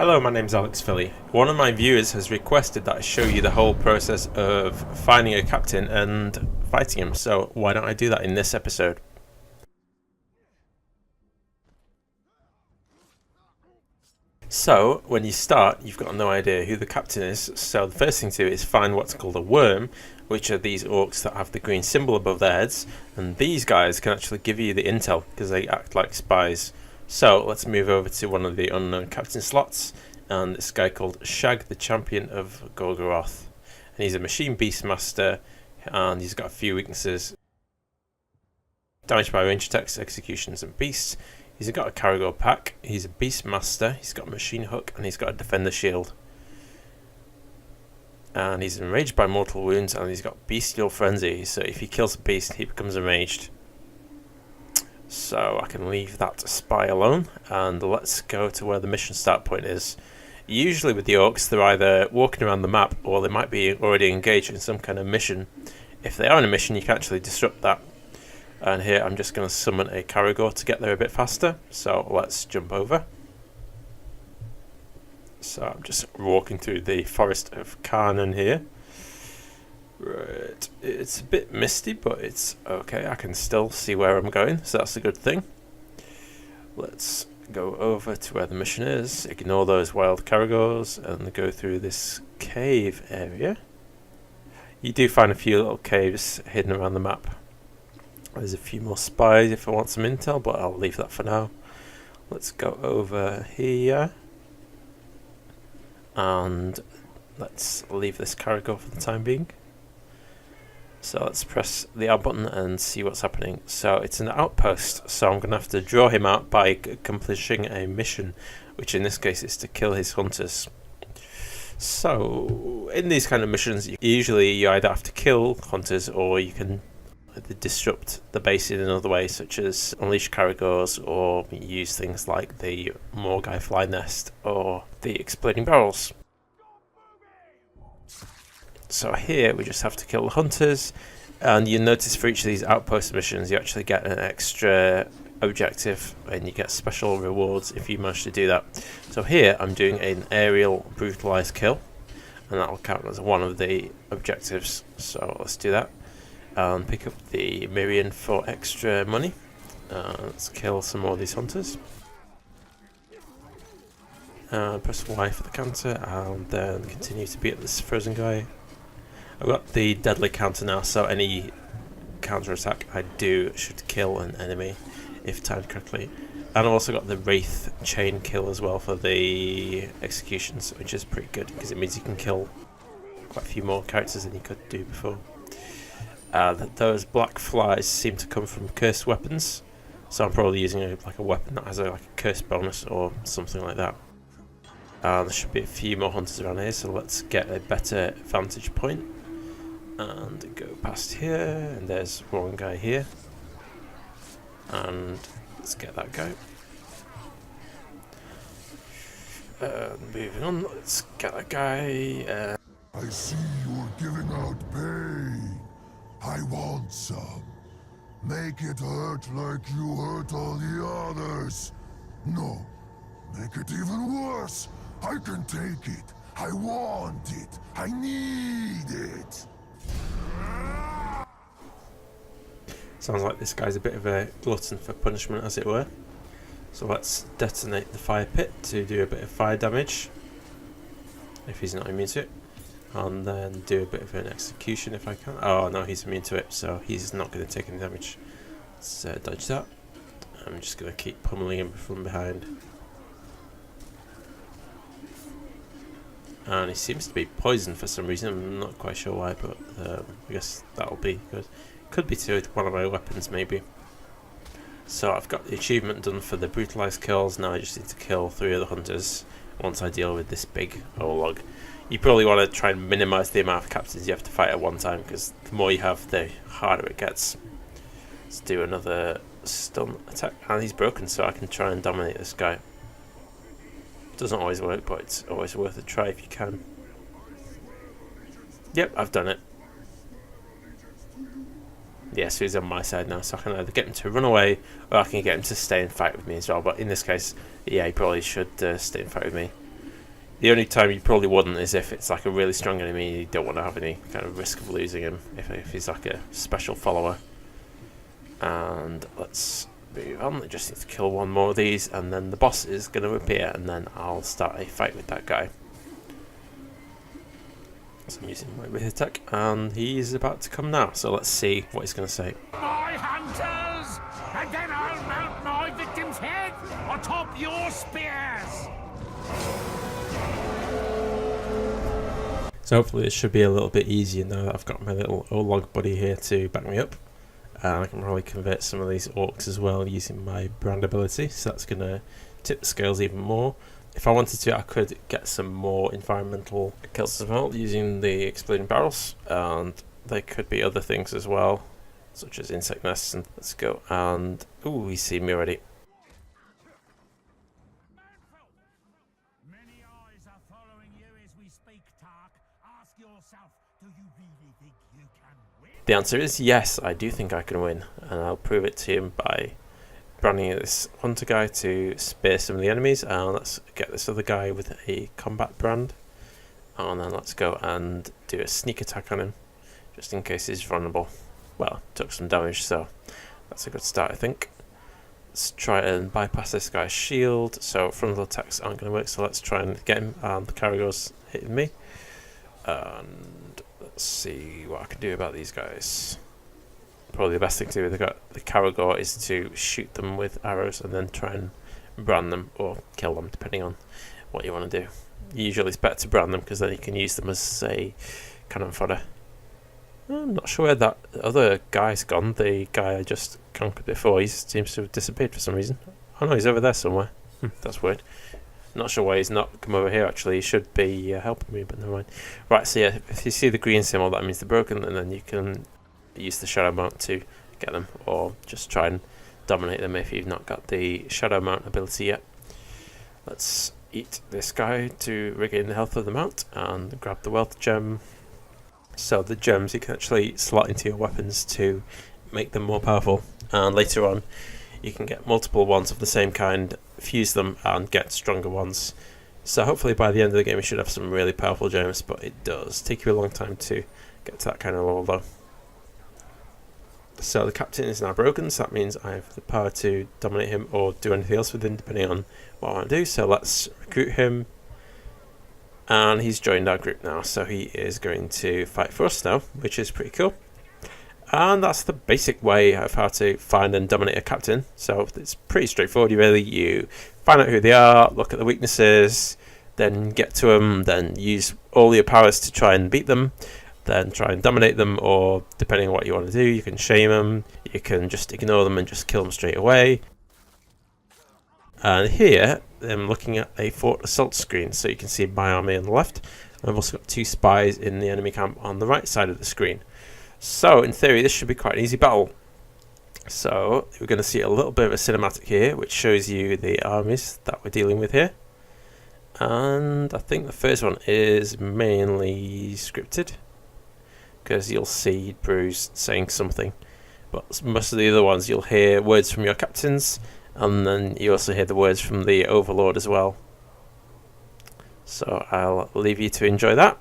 Hello, my name's AlexFili. One of my viewers has requested that I show you the whole process of finding a captain and fighting him, so why don't I do that in this episode? So, when you start, you've got no idea who the captain is, so the first thing to do is find what's called a worm, which are these orcs that have the green symbol above their heads, and these guys can actually give you the intel, because they act like spies. So, let's move over to one of the unknown captain slots, and this guy called Shag, the champion of Gorgoroth. And he's a machine beastmaster, and he's got a few weaknesses. Damage by range attacks, executions, and beasts. He's got a Caragor pack, he's a Beastmaster, he's got a Machine Hook, and he's got a Defender Shield. And he's enraged by mortal wounds, and he's got Bestial Frenzy, so if he kills a beast, he becomes enraged. So I can leave that spy alone, and let's go to where the mission start point is. Usually with the orcs, they're either walking around the map, or they might be already engaged in some kind of mission. If they are in a mission, you can actually disrupt that. And here I'm just going to summon a Caragor to get there a bit faster, so let's jump over. So I'm just walking through the forest of Carnan here. Right, it's a bit misty, but it's okay, I can still see where I'm going, so that's a good thing. Let's go over to where the mission is, ignore those wild Caragors, and go through this cave area. You do find a few little caves hidden around the map. There's a few more spies if I want some intel, but I'll leave that for now. Let's go over here. And let's leave this Caragor for the time being. So let's press the R button and see what's happening. So it's an outpost, so I'm going to have to draw him out by accomplishing a mission, which in this case is to kill his hunters. So in these kind of missions, usually you either have to kill hunters or you can disrupt the base in another way, such as unleash Caragors or use things like the Morgai fly nest or the exploding barrels. So here we just have to kill the hunters, and you notice for each of these outpost missions you actually get an extra objective and you get special rewards if you manage to do that. So here I'm doing an aerial brutalized kill, and that will count as one of the objectives, so let's do that. And pick up the Mirian for extra money. Let's kill some more of these hunters. Press Y for the counter, and then continue to beat this frozen guy. I've got the deadly counter now, so any counter attack I do should kill an enemy if timed correctly. And I've also got the Wraith chain kill as well for the executions, which is pretty good because it means you can kill quite a few more characters than you could do before. Those black flies seem to come from cursed weapons, so I'm probably using a weapon that has like a cursed bonus or something like that. There should be a few more hunters around here, so let's get a better vantage point and go past here. And there's one guy here, and let's get that guy. Moving on, let's get that guy. I see you're giving out pain. I want some. Make it hurt like you hurt all the others. No, make it even worse. I can take it. I want it. I need it. Sounds like this guy's a bit of a glutton for punishment, as it were. So let's detonate the fire pit to do a bit of fire damage, if he's not immune to it. And then do a bit of an execution if I can. Oh no, he's immune to it, so he's not going to take any damage. Let's dodge that. I'm just going to keep pummeling him from behind. And he seems to be poisoned for some reason. I'm not quite sure why, but I guess that'll be good. Could be to one of my weapons, maybe. So I've got the achievement done for the brutalized kills. Now I just need to kill 3 other hunters once I deal with this big Olog. You probably want to try and minimise the amount of captains you have to fight at one time, because the more you have, the harder it gets. Let's do another stun attack, and he's broken, so I can try and dominate this guy. Doesn't always work, but it's always worth a try if you can. Yep, I've done it. Yeah, so he's on my side now, so I can either get him to run away, or I can get him to stay and fight with me as well. But in this case, yeah, he probably should stay and fight with me. The only time you probably wouldn't is if it's like a really strong enemy and you don't want to have any kind of risk of losing him if he's like a special follower. And let's move on. I just need to kill one more of these and then the boss is going to appear and then I'll start a fight with that guy. So I'm using my wither attack and he's about to come now, so let's see what he's going to say. My hunters! And then I'll mount my victim's head atop your spears! So hopefully this should be a little bit easier now that I've got my little Olog buddy here to back me up. I can probably convert some of these orcs as well using my brand ability, so that's going to tip the scales even more. If I wanted to, I could get some more environmental kills as well using the exploding barrels, and they could be other things as well, such as insect nests. And let's go, and ooh, he's seen me already. Many eyes are following you as we speak, Tark. Ask yourself, do you really think you can win? The answer is yes, I do think I can win, and I'll prove it to him by branding this hunter guy to spear some of the enemies, and let's get this other guy with a combat brand, and then let's go and do a sneak attack on him just in case he's vulnerable. Well, took some damage, so that's a good start, I think. Let's try and bypass this guy's shield, so frontal attacks aren't going to work, so let's try and get him, and the Caragor's hitting me, and let's see what I can do about these guys. Probably the best thing to do with the Caragor is to shoot them with arrows and then try and brand them or kill them, depending on what you want to do. Usually it's better to brand them because then you can use them as a cannon fodder. I'm not sure where that other guy's gone, the guy I just conquered before. He seems to have disappeared for some reason. Oh no, he's over there somewhere. That's weird. Not sure why he's not come over here actually. He should be helping me, but never mind. Right, so yeah, if you see the green symbol, that means they're broken, and then you can use the shadow mount to get them, or just try and dominate them if you've not got the shadow mount ability yet. Let's eat this guy to regain the health of the mount and grab the wealth gem. So the gems you can actually slot into your weapons to make them more powerful, and later on you can get multiple ones of the same kind, fuse them and get stronger ones. So hopefully by the end of the game we should have some really powerful gems, but it does take you a long time to get to that kind of level though. So the captain is now broken, so that means I have the power to dominate him or do anything else with him depending on what I want to do. So let's recruit him, and he's joined our group now, so he is going to fight for us now, which is pretty cool. And that's the basic way of how to find and dominate a captain. So it's pretty straightforward. You find out who they are, look at the weaknesses, then get to them, then use all your powers to try and beat them, then try and dominate them, or depending on what you want to do, you can shame them, you can just ignore them and just kill them straight away. And here I'm looking at a fort assault screen, so you can see my army on the left. I've also got 2 spies in the enemy camp on the right side of the screen. So in theory this should be quite an easy battle. So we're going to see a little bit of a cinematic here which shows you the armies that we're dealing with here. And I think the first one is mainly scripted, because you'll see Bruce saying something, but most of the other ones you'll hear words from your captains, and then you also hear the words from the Overlord as well. So I'll leave you to enjoy that.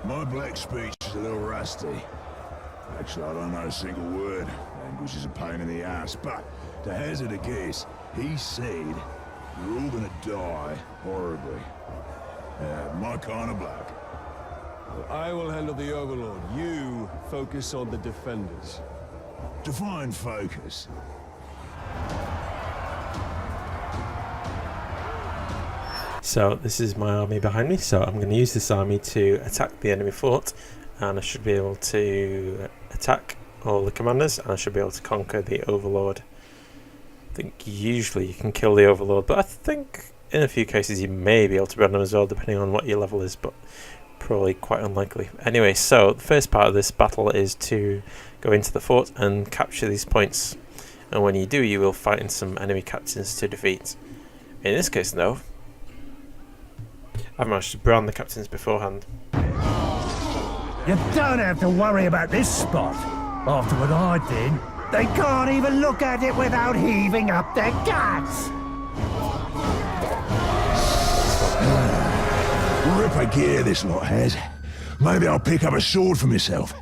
My black speech is a little rusty. Actually, I don't know a single word. Language is a pain in the ass, but to hazard a guess, he said you're all gonna die horribly. My kind of bloke. Well, I will handle the Overlord. You focus on the defenders. Define focus. So this is my army behind me, so I'm going to use this army to attack the enemy fort, and I should be able to attack all the commanders, and I should be able to conquer the Overlord. I think usually you can kill the Overlord, but I think In a few cases you may be able to brand them as well, depending on what your level is, but probably quite unlikely. Anyway, so the first part of this battle is to go into the fort and capture these points. And when you do, you will fight in some enemy captains to defeat. In this case, though, I've managed to brand the captains beforehand. You don't have to worry about this spot. After what I did, they can't even look at it without heaving up their guts. Ripper gear this lot has. Maybe I'll pick up a sword for myself.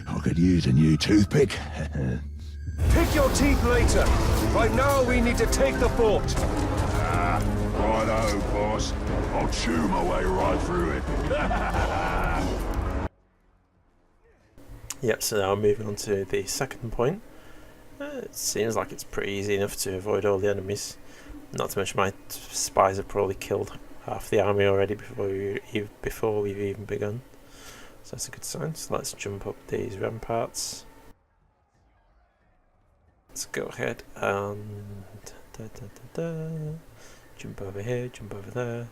I could use a new toothpick. Pick your teeth later. Right now, we need to take the fort. Righto, boss. I'll chew my way right through it. Yep, so now moving on to the second point. It seems like it's pretty easy enough to avoid all the enemies. Not to mention my spies have probably killed half the army already before we've even begun. So that's a good sign. So let's jump up these ramparts. Let's go ahead and jump over here, jump over there.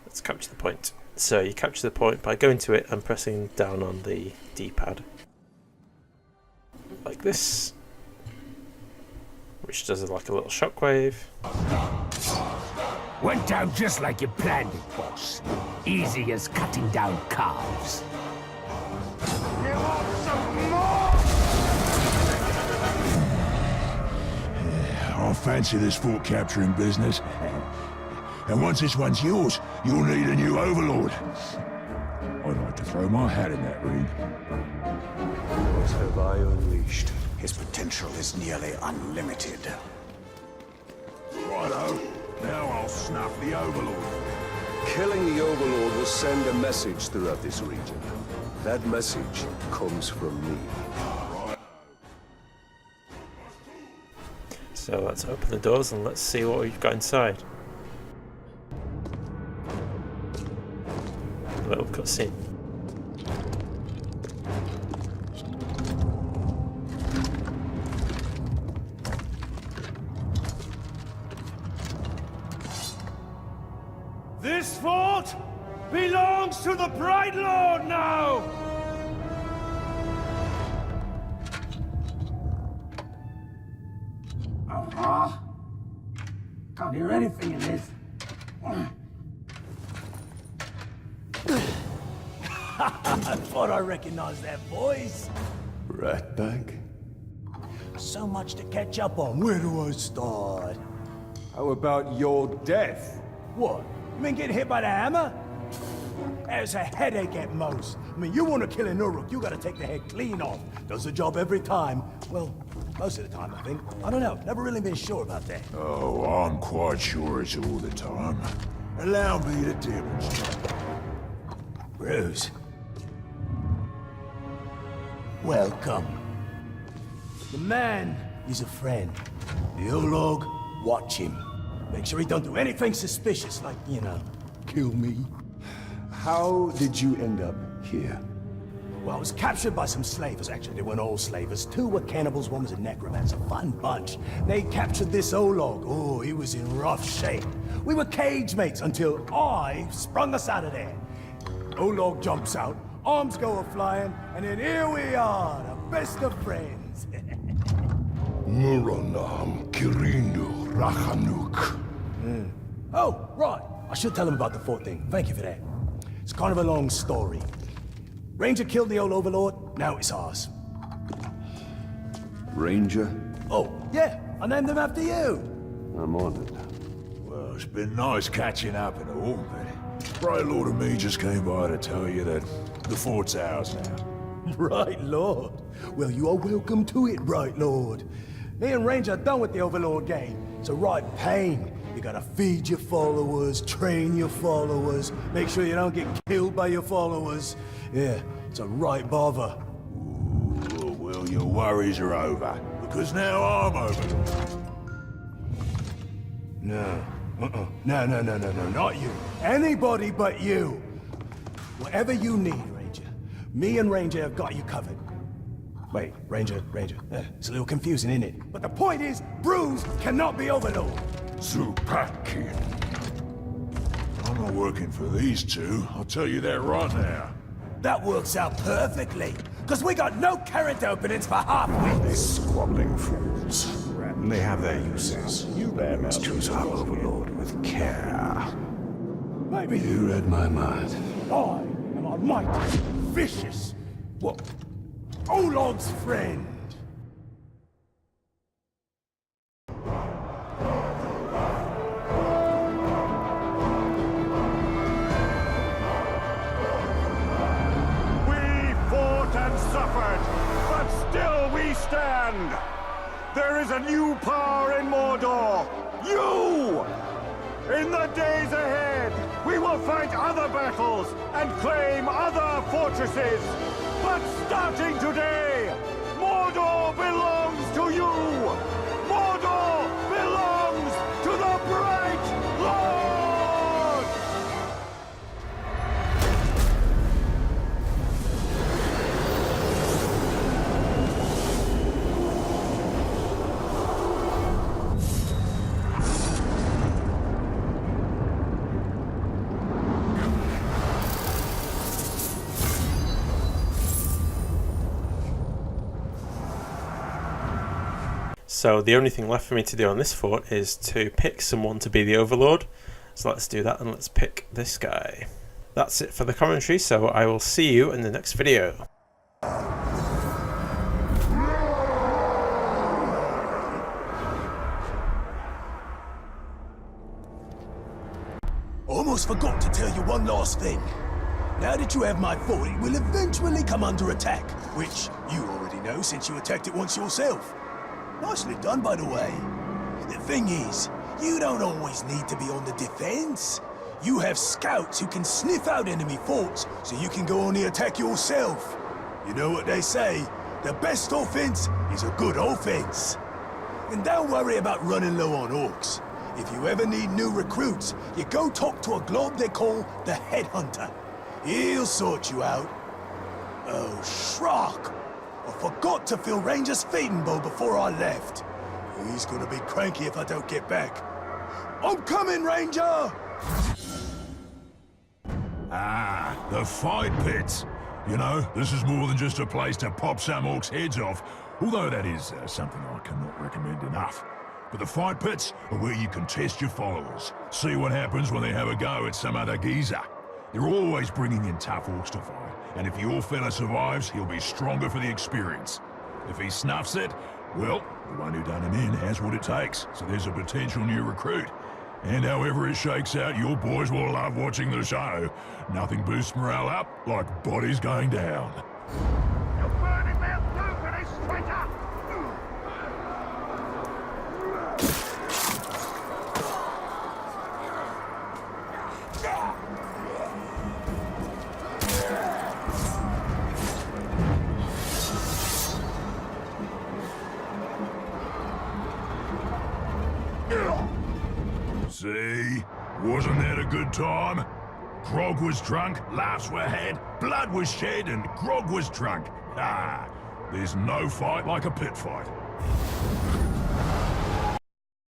Let's capture the point. So you capture the point by going to it and pressing down on the D-pad. Like this. Which does like a little shockwave. Went down just like you planned it, boss. Easy as cutting down calves. You want some more? I fancy this fort capturing business. And once this one's yours, you'll need a new overlord. I'd like to throw my hat in that ring. What have I unleashed? His potential is nearly unlimited. Righto. Now I'll snuff the overlord. Killing the Overlord will send a message throughout this region. That message comes from me. So let's open the doors and let's see what we've got inside. A little cutscene. This fort belongs to the Bright Lord now! Can't hear anything in this. I thought I recognized that voice. Ratbag? So much to catch up on. Where do I start? How about your death? What? You mean getting hit by the hammer? There's a headache at most. I mean, you want to kill an Uruk, you gotta take the head clean off. Does the job every time. Well, most of the time, I think. I don't know. Never really been sure about that. Oh, I'm quite sure it's all the time. Allow me to demonstrate. Bruce. Welcome. The man is a friend. The Olog, watch him. Make sure he don't do anything suspicious, like, you know, kill me. How did you end up here? Well, I was captured by some slavers, actually. They weren't all slavers. Two were cannibals, one was a necromancer. Fun bunch. They captured this Olog. Oh, he was in rough shape. We were cage mates until I sprung us out of there. Olog jumps out, arms go a-flying, and then here we are, the best of friends. Muranam Kirinu Rachanuk. Oh, right. I should tell him about the fort thing. Thank you for that. It's kind of a long story. Ranger killed the old overlord, now it's ours. Ranger? Oh, yeah, I named him after you. I'm honored. Well, it's been nice catching up and all, but Bright Lord and me just came by to tell you that the fort's ours now. Right, Lord. Well, you are welcome to it, Right, Lord. Me and Ranger are done with the Overlord game. It's a right pain. You gotta feed your followers, train your followers, make sure you don't get killed by your followers. Yeah, it's a right bother. Ooh, well, your worries are over, because now I'm Overlord. No. No, not you. Anybody but you. Whatever you need, Ranger. Me and Ranger have got you covered. Wait, Ranger. It's a little confusing, isn't it? But the point is, Bruce cannot be Overlord. Zupakin. I'm not working for these two. I'll tell you that right now. That works out perfectly, because we got no current openings for half-wits. Squabbling fools. They have their uses. You Must choose our overlord with care. Maybe You read my mind. I am almighty, vicious. What? Olog's friend. And suffered, but still we stand. There is a new power in Mordor. You! In the days ahead, we will fight other battles and claim other fortresses. But starting today, Mordor belongs to you. Mordor belongs to the Bright Lord! So the only thing left for me to do on this fort is to pick someone to be the Overlord. So let's do that, and let's pick this guy. That's it for the commentary, so I will see you in the next video. Almost forgot to tell you one last thing. Now that you have my fort, it will eventually come under attack, which you already know since you attacked it once yourself. Nicely done, by the way. The thing is, you don't always need to be on the defense. You have scouts who can sniff out enemy forts, so you can go on the attack yourself. You know what they say, the best offense is a good offense. And don't worry about running low on orcs. If you ever need new recruits, you go talk to a glob they call the Headhunter. He'll sort you out. Oh, Shrock! I forgot to fill Ranger's feeding bowl before I left. He's gonna be cranky if I don't get back. I'm coming, Ranger! Ah, the fight pits. You know, this is more than just a place to pop some orcs' heads off, although that is something I cannot recommend enough. But the fight pits are where you can test your followers, see what happens when they have a go at some other geezer. They're always bringing in tough orcs to fight, and if your fella survives, he'll be stronger for the experience. If he snuffs it, well, the one who done him in has what it takes, so there's a potential new recruit. And however it shakes out, your boys will love watching the show. Nothing boosts morale up like bodies going down. You burning their balcony, traitor! See? Wasn't that a good time? Grog was drunk, laughs were had, blood was shed, and Grog was drunk. Ah, there's no fight like a pit fight.